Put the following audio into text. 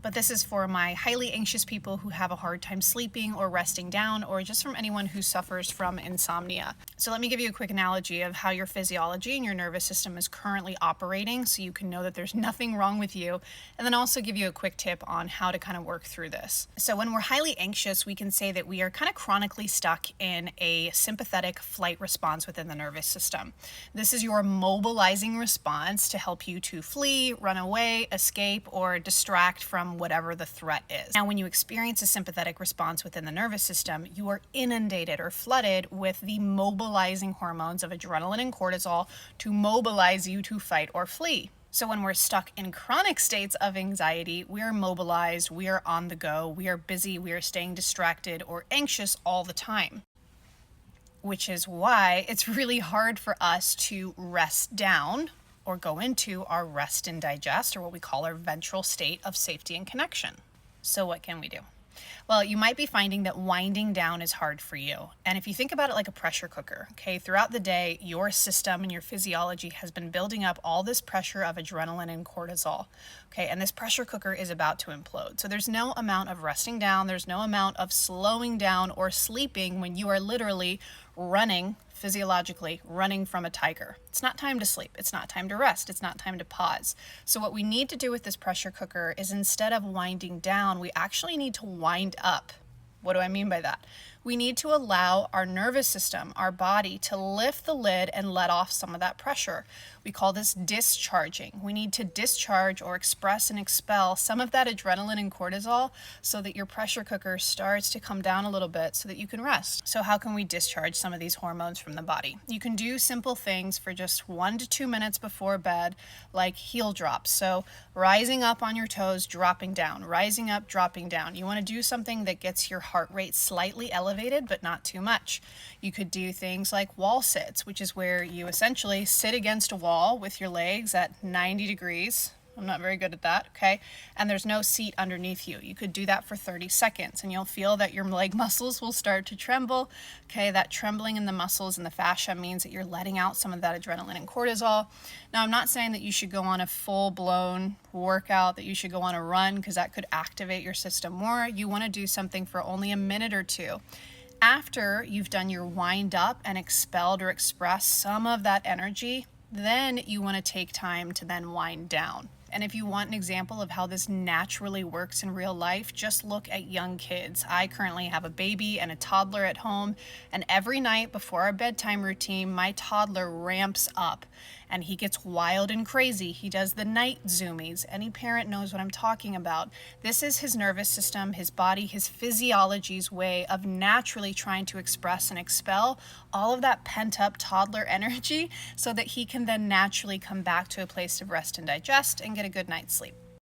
but this is for my highly anxious people who have a hard time sleeping or resting down, or just from anyone who suffers from insomnia. So let me give you a quick analogy of how your physiology and your nervous system is currently operating so you can know that there's nothing wrong with you, and then also give you a quick tip on how to kind of work through this. So when we're highly anxious, we can say that we are kind of chronically stuck in a sympathetic flight response within the nervous system. This is your mobilizing response to help you to flee, run away, escape, or distract from whatever the threat is. Now, when you experience a sympathetic response within the nervous system, you are inundated or flooded with the mobilizing hormones of adrenaline and cortisol to mobilize you to fight or flee. So when we're stuck in chronic states of anxiety, we are mobilized, we are on the go, we are busy, we are staying distracted or anxious all the time. Which is why it's really hard for us to rest down or go into our rest and digest, or what we call our ventral state of safety and connection. So what can we do? Well, you might be finding that winding down is hard for you. And if you think about it like a pressure cooker, okay, throughout the day, your system and your physiology has been building up all this pressure of adrenaline and cortisol, okay, and this pressure cooker is about to implode. So there's no amount of resting down, there's no amount of slowing down or sleeping when you are literally running, physiologically running from a tiger. It's not time to sleep. It's not time to rest. It's not time to pause. So what we need to do with this pressure cooker is, instead of winding down, we actually need to wind up. What do I mean by that? We need to allow our nervous system, our body, to lift the lid and let off some of that pressure. We call this discharging. We need to discharge or express and expel some of that adrenaline and cortisol so that your pressure cooker starts to come down a little bit so that you can rest. So how can we discharge some of these hormones from the body? You can do simple things for just 1 to 2 minutes before bed, like heel drops. So rising up on your toes, dropping down, rising up, dropping down. You want to do something that gets your heart rate slightly elevated, but not too much. You could do things like wall sits, which is where you essentially sit against a wall with your legs at 90 degrees. I'm not very good at that, okay? And there's no seat underneath you. You could do that for 30 seconds and you'll feel that your leg muscles will start to tremble, okay? That trembling in the muscles and the fascia means that you're letting out some of that adrenaline and cortisol. Now, I'm not saying that you should go on a full-blown workout, that you should go on a run, because that could activate your system more. You want to do something for only a minute or two. After you've done your wind up and expelled or expressed some of that energy, then you want to take time to then wind down. And if you want an example of how this naturally works in real life, just look at young kids. I currently have a baby and a toddler at home, and every night before our bedtime routine, my toddler ramps up and he gets wild and crazy. He does the night zoomies. Any parent knows what I'm talking about. This is his nervous system, his body, his physiology's way of naturally trying to express and expel all of that pent-up toddler energy so that he can then naturally come back to a place of rest and digest and get a good night's sleep.